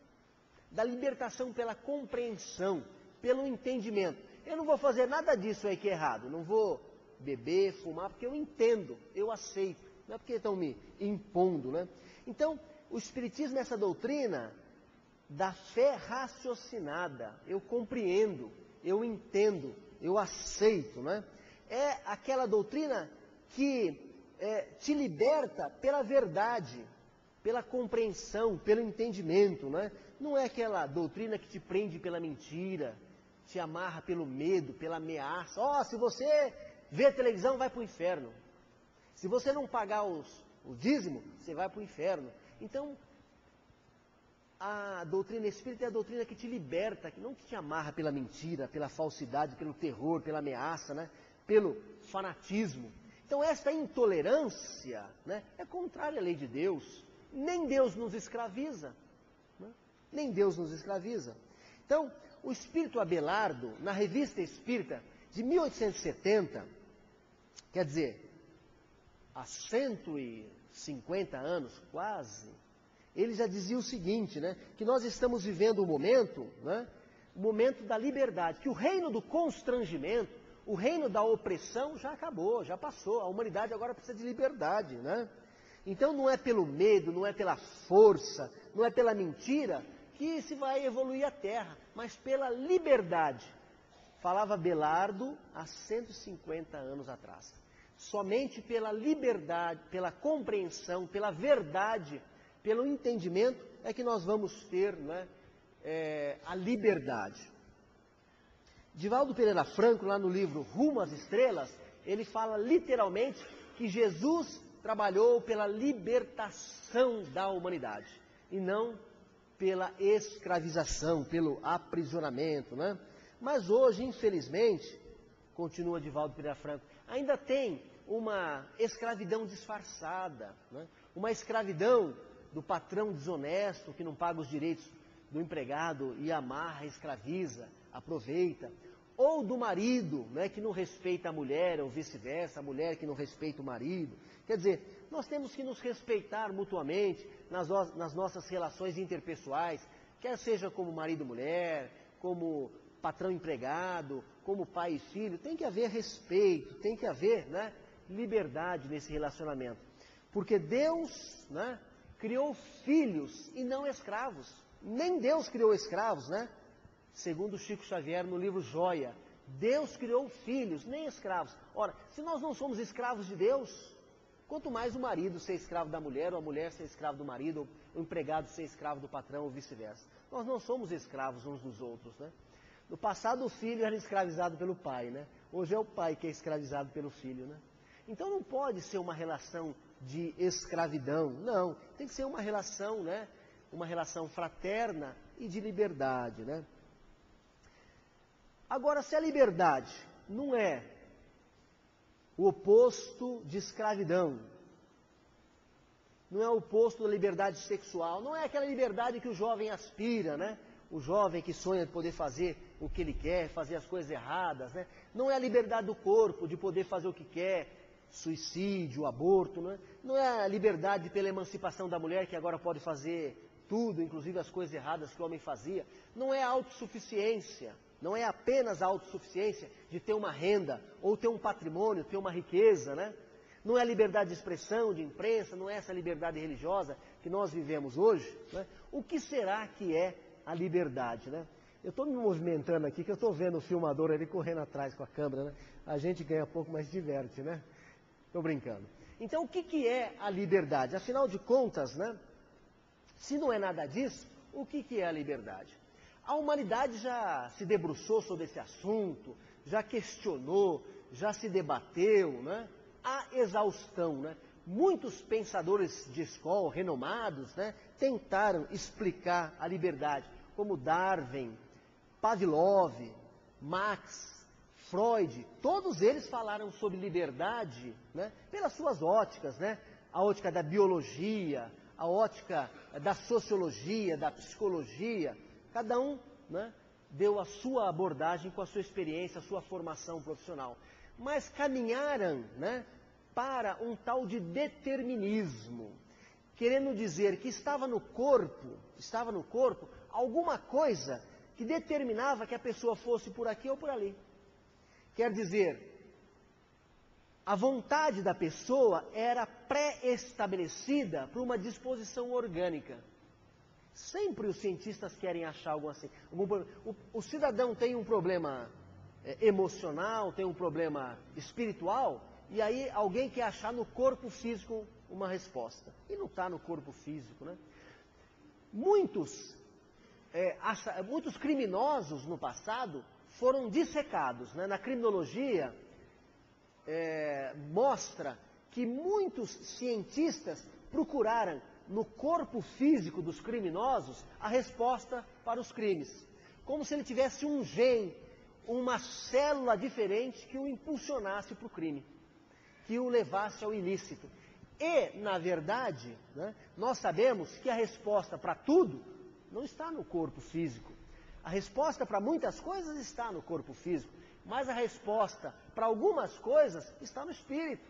S3: pela compreensão, pelo entendimento. Eu não vou fazer nada disso aí que é errado, não vou beber, fumar, porque eu entendo, eu aceito, não é porque estão me impondo, né? Então, o espiritismo é essa doutrina da fé raciocinada, eu compreendo, eu entendo, eu aceito, né? É aquela doutrina que te liberta pela verdade, pela compreensão, pelo entendimento, né? Não é aquela doutrina que te prende pela mentira, te amarra pelo medo, pela ameaça. Se você vê televisão, vai para o inferno. Se você não pagar o dízimo, você vai para o inferno. Então, a doutrina espírita é a doutrina que te liberta, que não te amarra pela mentira, pela falsidade, pelo terror, pela ameaça, né? Pelo fanatismo. Então, essa intolerância, né, é contrária à lei de Deus. Nem Deus nos escraviza. Né? Nem Deus nos escraviza. Então, o espírito Abelardo, na Revista Espírita de 1870, quer dizer, há 150 anos, quase, ele já dizia o seguinte, né, que nós estamos vivendo um momento, né, o momento da liberdade, que o reino do constrangimento, o reino da opressão já acabou, já passou, a humanidade agora precisa de liberdade, né? Então não é pelo medo, não é pela força, não é pela mentira que se vai evoluir a Terra, mas pela liberdade. Falava Abelardo há 150 anos atrás. Somente pela liberdade, pela compreensão, pela verdade, pelo entendimento é que nós vamos ter, né, a liberdade. Divaldo Pereira Franco, lá no livro Rumo às Estrelas, ele fala literalmente que Jesus trabalhou pela libertação da humanidade e não pela escravização, pelo aprisionamento, né? Mas hoje, infelizmente, continua Divaldo Pereira Franco, ainda tem uma escravidão disfarçada, né? Uma escravidão do patrão desonesto que não paga os direitos do empregado e amarra, escraviza, aproveita, ou do marido, né, que não respeita a mulher, ou vice-versa, a mulher que não respeita o marido. Quer dizer, nós temos que nos respeitar mutuamente nas nossas relações interpessoais, quer seja como marido e mulher, como patrão empregado, como pai e filho, tem que haver respeito, tem que haver, né, liberdade nesse relacionamento. Porque Deus, né, criou filhos e não escravos. Nem Deus criou escravos, né? Segundo Chico Xavier no livro Joia, Deus criou filhos, nem escravos. Ora, se nós não somos escravos de Deus, quanto mais o marido ser escravo da mulher, ou a mulher ser escravo do marido, ou o empregado ser escravo do patrão, ou vice-versa. Nós não somos escravos uns dos outros, né? No passado o filho era escravizado pelo pai, né? Hoje é o pai que é escravizado pelo filho, né? Então não pode ser uma relação de escravidão, não. Tem que ser uma relação, né? Uma relação fraterna e de liberdade, né? Agora, se a liberdade não é o oposto de escravidão, não é o oposto da liberdade sexual, não é aquela liberdade que o jovem aspira, né? O jovem que sonha de poder fazer o que ele quer, fazer as coisas erradas, né? Não é a liberdade do corpo de poder fazer o que quer, suicídio, aborto, né? Não é a liberdade pela emancipação da mulher que agora pode fazer tudo, inclusive as coisas erradas que o homem fazia. Não é a autossuficiência, não é apenas a autossuficiência de ter uma renda, ou ter um patrimônio, ter uma riqueza, né? Não é a liberdade de expressão, de imprensa, não é essa liberdade religiosa que nós vivemos hoje, né? O que será que é a liberdade, né? Eu estou me movimentando aqui, que eu estou vendo o filmador ali correndo atrás com a câmera, né? A gente ganha pouco, mas diverte, né? Estou brincando. Então, o que é a liberdade? Afinal de contas, né? Se não é nada disso, o que é a liberdade? A humanidade já se debruçou sobre esse assunto, já questionou, já se debateu, né? A exaustão, né? Muitos pensadores de escola, renomados, né, tentaram explicar a liberdade, como Darwin, Pavlov, Marx, Freud, todos eles falaram sobre liberdade, né, pelas suas óticas, né, a ótica da biologia, a ótica da sociologia, da psicologia, cada um, né, deu a sua abordagem com a sua experiência, a sua formação profissional. Mas caminharam, né, para um tal de determinismo, querendo dizer que estava no corpo alguma coisa que determinava que a pessoa fosse por aqui ou por ali. Quer dizer, a vontade da pessoa era pré-estabelecida por uma disposição orgânica. Sempre os cientistas querem achar algo assim. O cidadão tem um problema emocional, tem um problema espiritual, e aí alguém quer achar no corpo físico uma resposta. E não está no corpo físico, né? Muitos criminosos no passado foram dissecados, né? Na criminologia, mostra que muitos cientistas procuraram no corpo físico dos criminosos a resposta para os crimes. Como se ele tivesse um gene, uma célula diferente que o impulsionasse para o crime, que o levasse ao ilícito. E, na verdade, né, nós sabemos que a resposta para tudo não está no corpo físico. A resposta para muitas coisas está no corpo físico, mas a resposta para algumas coisas está no espírito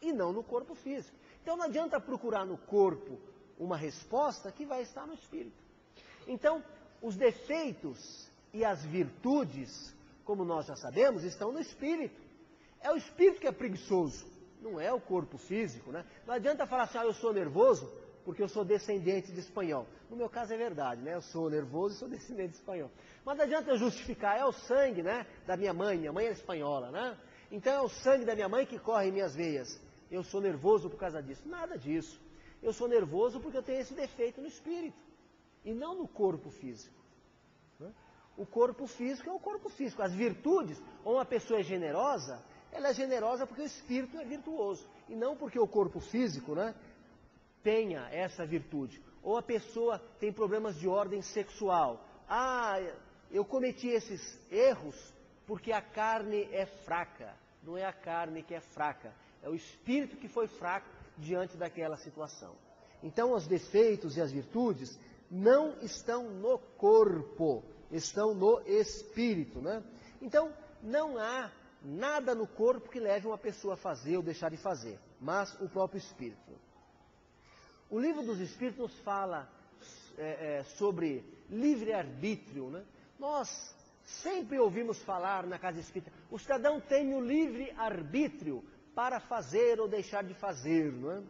S3: e não no corpo físico. Então não adianta procurar no corpo uma resposta que vai estar no espírito. Então, os defeitos e as virtudes, como nós já sabemos, estão no espírito. É o espírito que é preguiçoso, não é o corpo físico, né? Não adianta falar assim, eu sou nervoso porque eu sou descendente de espanhol. No meu caso é verdade, né? Eu sou nervoso e sou descendente de espanhol. Mas não adianta eu justificar, é o sangue, né, da minha mãe era espanhola, né? Então é o sangue da minha mãe que corre em minhas veias. Eu sou nervoso por causa disso. Nada disso. Eu sou nervoso porque eu tenho esse defeito no espírito e não no corpo físico. Né? O corpo físico é o corpo físico. As virtudes, ou uma pessoa é generosa, ela é generosa porque o espírito é virtuoso e não porque o corpo físico, né, tenha essa virtude. Ou a pessoa tem problemas de ordem sexual. Eu cometi esses erros porque a carne é fraca. Não é a carne que é fraca, é o espírito que foi fraco diante daquela situação. Então, os defeitos e as virtudes não estão no corpo, estão no espírito, né? Então, não há nada no corpo que leve uma pessoa a fazer ou deixar de fazer, mas o próprio espírito. O livro dos Espíritos nos fala sobre livre-arbítrio, né? Nós sempre ouvimos falar na casa espírita, o cidadão tem o livre-arbítrio para fazer ou deixar de fazer, não é?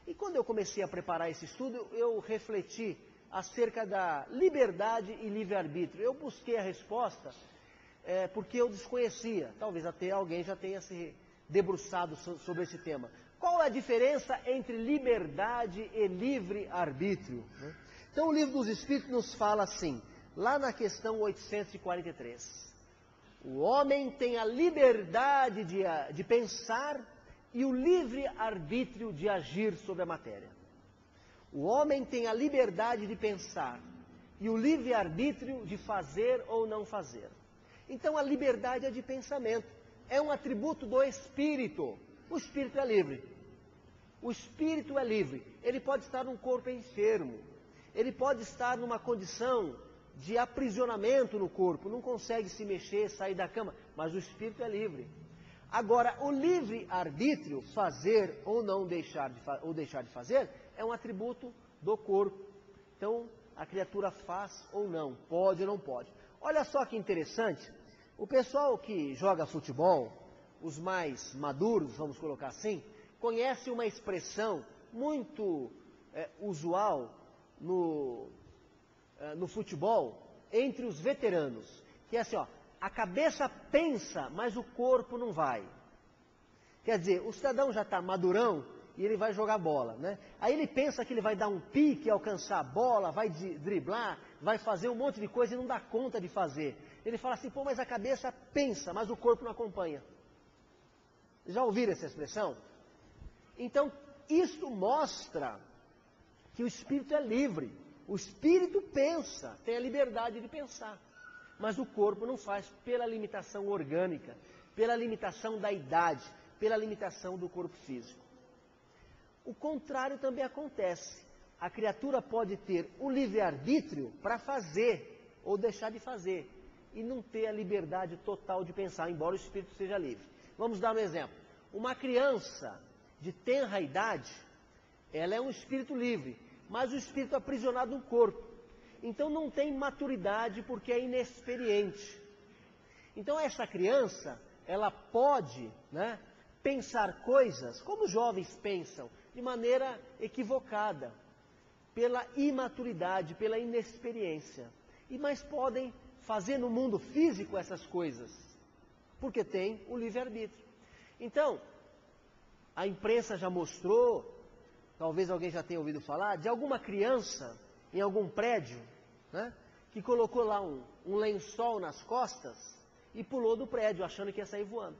S3: E quando eu comecei a preparar esse estudo, eu refleti acerca da liberdade e livre-arbítrio. Eu busquei a resposta porque eu desconhecia, talvez até alguém já tenha se debruçado sobre esse tema. Qual é a diferença entre liberdade e livre-arbítrio? Né? Então o livro dos Espíritos nos fala assim, lá na questão 843. O homem tem a liberdade de pensar e o livre-arbítrio de agir sobre a matéria. O homem tem a liberdade de pensar e o livre-arbítrio de fazer ou não fazer. Então a liberdade é de pensamento, é um atributo do espírito. O espírito é livre. O espírito é livre. Ele pode estar num corpo enfermo, ele pode estar numa condição de aprisionamento no corpo, não consegue se mexer, sair da cama, mas o espírito é livre. Agora, o livre-arbítrio, fazer ou não deixar de fazer, é um atributo do corpo. Então, a criatura faz ou não, pode ou não pode. Olha só que interessante, o pessoal que joga futebol, os mais maduros, vamos colocar assim, conhece uma expressão muito usual no futebol, entre os veteranos, que é assim, ó, a cabeça pensa, mas o corpo não vai. Quer dizer, o cidadão já está madurão e ele vai jogar bola, né? Aí ele pensa que ele vai dar um pique, alcançar a bola, vai driblar, vai fazer um monte de coisa e não dá conta de fazer. Ele fala assim, pô, mas a cabeça pensa, mas o corpo não acompanha. Já ouviram essa expressão? Então, isso mostra que o espírito é livre. O espírito pensa, tem a liberdade de pensar. Mas o corpo não faz pela limitação orgânica, pela limitação da idade, pela limitação do corpo físico. O contrário também acontece. A criatura pode ter o livre-arbítrio para fazer ou deixar de fazer e não ter a liberdade total de pensar, embora o espírito seja livre. Vamos dar um exemplo. Uma criança de tenra idade, ela é um espírito livre, mas o espírito aprisionado no corpo. Então não tem maturidade porque é inexperiente. Então essa criança, ela pode, né, pensar coisas como os jovens pensam, de maneira equivocada, pela imaturidade, pela inexperiência. Mas podem fazer no mundo físico essas coisas, porque tem o livre-arbítrio. Então, a imprensa já mostrou, talvez alguém já tenha ouvido falar, de alguma criança em algum prédio, né, que colocou lá um lençol nas costas e pulou do prédio, achando que ia sair voando.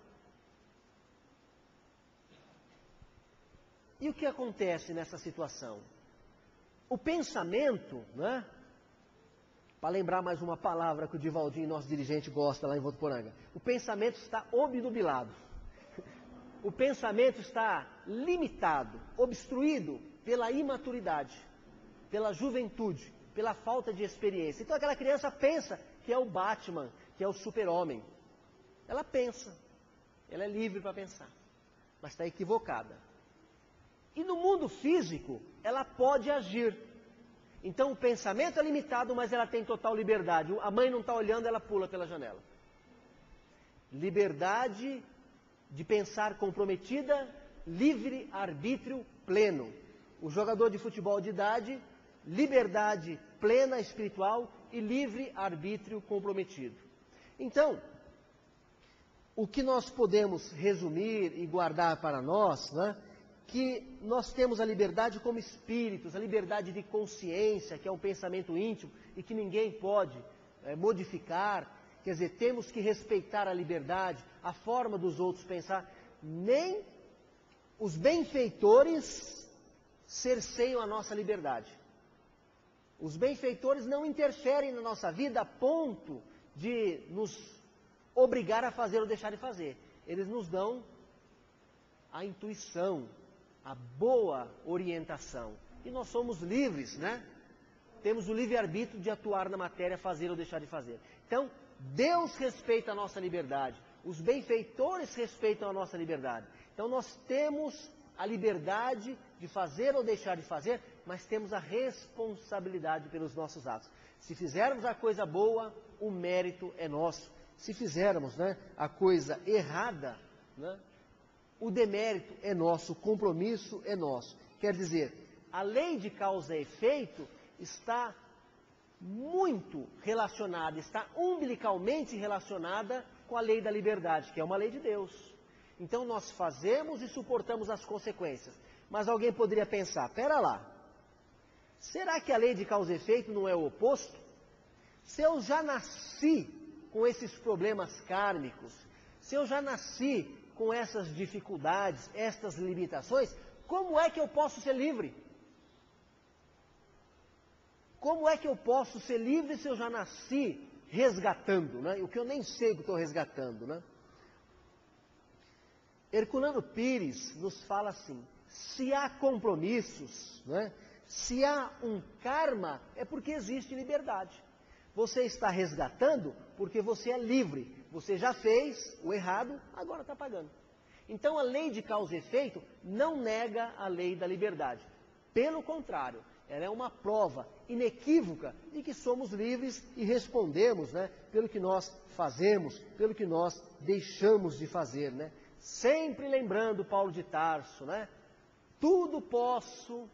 S3: E o que acontece nessa situação? O pensamento, né? Para lembrar mais uma palavra que o Divaldinho, nosso dirigente, gosta lá em Votuporanga. O pensamento está obnubilado. O pensamento está limitado, obstruído pela imaturidade, pela juventude, pela falta de experiência. Então aquela criança pensa que é o Batman, que é o super-homem. Ela pensa, ela é livre para pensar, mas está equivocada. E no mundo físico, ela pode agir. Então o pensamento é limitado, mas ela tem total liberdade. A mãe não está olhando, ela pula pela janela. Liberdade de pensar comprometida, livre arbítrio pleno. O jogador de futebol de idade, liberdade plena espiritual e livre arbítrio comprometido. Então, o que nós podemos resumir e guardar para nós, né? Que nós temos a liberdade como espíritos, a liberdade de consciência, que é um pensamento íntimo e que ninguém pode modificar. Quer dizer, temos que respeitar a liberdade, a forma dos outros pensar. Nem os benfeitores cerceiam a nossa liberdade. Os benfeitores não interferem na nossa vida a ponto de nos obrigar a fazer ou deixar de fazer. Eles nos dão a intuição, a boa orientação. E nós somos livres, né? Temos o livre-arbítrio de atuar na matéria, fazer ou deixar de fazer. Então, Deus respeita a nossa liberdade. Os benfeitores respeitam a nossa liberdade. Então, nós temos a liberdade de fazer ou deixar de fazer, mas temos a responsabilidade pelos nossos atos. Se fizermos a coisa boa, o mérito é nosso. Se fizermos, né, a coisa errada, né, o demérito é nosso, o compromisso é nosso. Quer dizer, a lei de causa e efeito está muito relacionada, está umbilicalmente relacionada com a lei da liberdade, que é uma lei de Deus. Então nós fazemos e suportamos as consequências. Mas alguém poderia pensar, pera lá, será que a lei de causa e efeito não é o oposto? Se eu já nasci com esses problemas kármicos, se eu já nasci com essas dificuldades, estas limitações, como é que eu posso ser livre? Como é que eu posso ser livre se eu já nasci resgatando, né? O que eu nem sei que estou resgatando, né? Herculano Pires nos fala assim, se há compromissos, né? Se há um karma, é porque existe liberdade. Você está resgatando porque você é livre. Você já fez o errado, agora está pagando. Então a lei de causa e efeito não nega a lei da liberdade. Pelo contrário, ela é uma prova inequívoca de que somos livres e respondemos, né, pelo que nós fazemos, pelo que nós deixamos de fazer, né? Sempre lembrando Paulo de Tarso, né? Tudo posso,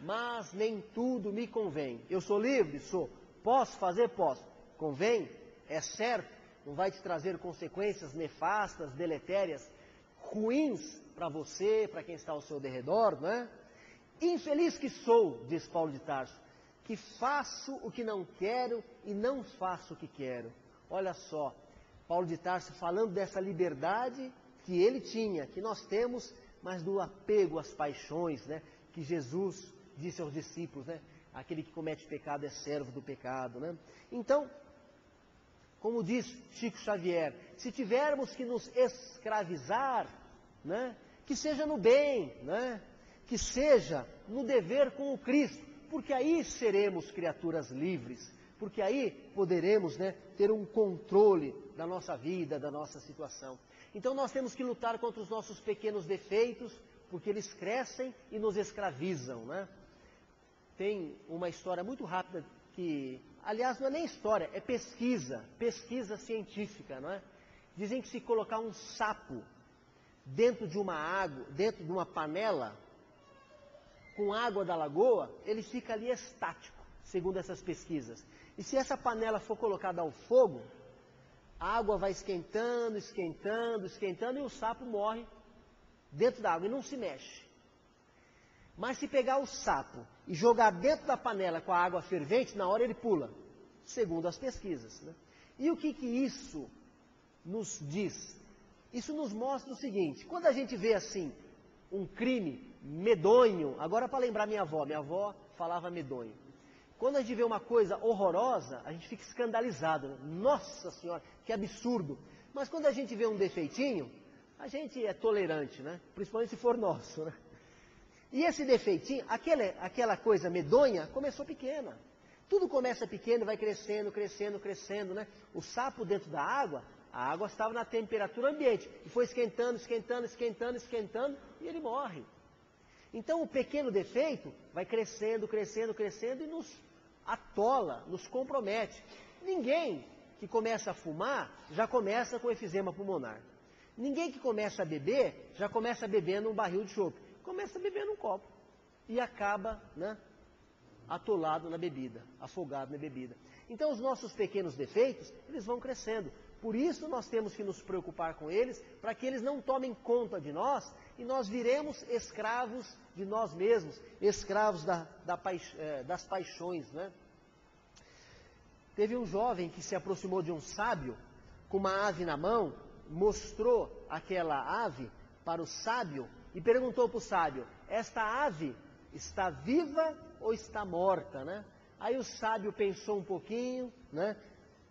S3: mas nem tudo me convém. Eu sou livre? Sou. Posso fazer? Posso. Convém? É certo? Não vai te trazer consequências nefastas, deletérias? ruins para você, para quem está ao seu derredor, não é? Infeliz que sou, diz Paulo de Tarso, que faço o que não quero e não faço o que quero. Olha só, Paulo de Tarso falando dessa liberdade que ele tinha, que nós temos, mas do apego às paixões, né? Que Jesus disse aos discípulos, né? Aquele que comete pecado é servo do pecado, né? Então, como diz Chico Xavier, se tivermos que nos escravizar, né? Que seja no bem, né? Que seja no dever com o Cristo, porque aí seremos criaturas livres, porque aí poderemos, né, ter um controle da nossa vida, da nossa situação. Então nós temos que lutar contra os nossos pequenos defeitos, porque eles crescem e nos escravizam, né? Tem uma história muito rápida que, aliás, não é nem história, é pesquisa científica, não é? Dizem que se colocar um sapo dentro de uma água, dentro de uma panela, com água da lagoa, ele fica ali estático, segundo essas pesquisas. E se essa panela for colocada ao fogo, a água vai esquentando, esquentando, esquentando, e o sapo morre dentro da água e não se mexe. Mas se pegar o sapo e jogar dentro da panela com a água fervente, na hora ele pula, segundo as pesquisas, né? E o que isso nos diz? Isso nos mostra o seguinte: quando a gente vê assim um crime medonho, agora para lembrar minha avó falava medonho. Quando a gente vê uma coisa horrorosa, a gente fica escandalizado, né? Nossa Senhora, que absurdo! Mas quando a gente vê um defeitinho, a gente é tolerante, né? Principalmente se for nosso, né? E esse defeitinho, aquela coisa medonha, começou pequena. Tudo começa pequeno, vai crescendo, crescendo, crescendo, né? O sapo dentro da água, a água estava na temperatura ambiente, e foi esquentando, esquentando, esquentando, esquentando, e ele morre. Então o pequeno defeito vai crescendo, crescendo, crescendo e nos atola, nos compromete. Ninguém que começa a fumar já começa com efizema pulmonar. Ninguém que começa a beber já começa bebendo um barril de chope. Começa bebendo um copo e acaba, né, atolado na bebida, afogado na bebida. Então os nossos pequenos defeitos, eles vão crescendo. Por isso nós temos que nos preocupar com eles, para que eles não tomem conta de nós e nós viremos escravos de nós mesmos, escravos das paixões, né? Teve um jovem que se aproximou de um sábio com uma ave na mão, mostrou aquela ave para o sábio e perguntou para o sábio: esta ave está viva ou está morta, né? Aí o sábio pensou um pouquinho, né?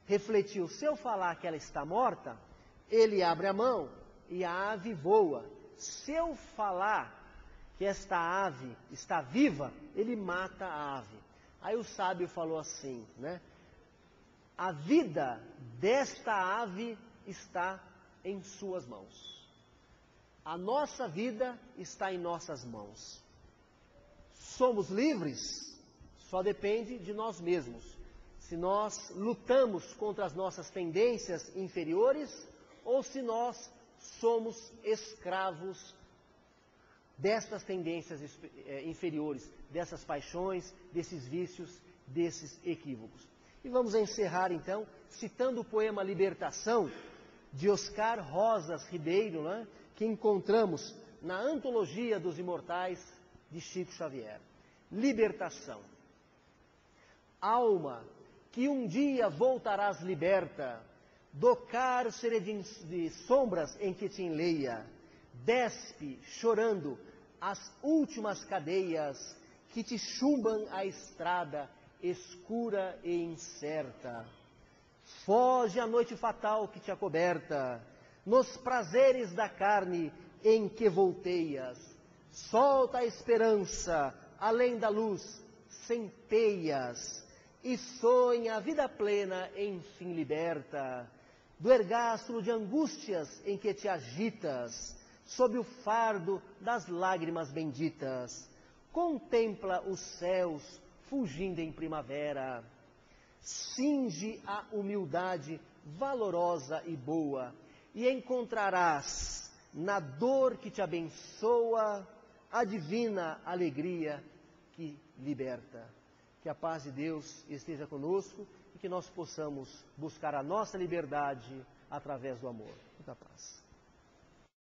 S3: Refletiu: se eu falar que ela está morta, ele abre a mão e a ave voa. Se eu falar que esta ave está viva, ele mata a ave. Aí o sábio falou assim, né? A vida desta ave está em suas mãos. A nossa vida está em nossas mãos. Somos livres? Só depende de nós mesmos. Se nós lutamos contra as nossas tendências inferiores ou se nós somos escravos destas tendências inferiores, dessas paixões, desses vícios, desses equívocos. E vamos encerrar então citando o poema Libertação, de Oscar Rosas Ribeiro, né, que encontramos na Antologia dos Imortais de Chico Xavier. Libertação. Alma, que um dia voltarás liberta do cárcere de sombras em que te enleia, despe, chorando, as últimas cadeias que te chumbam a estrada escura e incerta. Foge a noite fatal que te acoberta, nos prazeres da carne em que volteias. Solta a esperança, além da luz, centeias, e sonha a vida plena, enfim liberta, do ergastro de angústias em que te agitas, sob o fardo das lágrimas benditas. Contempla os céus fugindo em primavera, cinge a humildade valorosa e boa, e encontrarás na dor que te abençoa a divina alegria que liberta. Que a paz de Deus esteja conosco e que nós possamos buscar a nossa liberdade através do amor. Muita paz.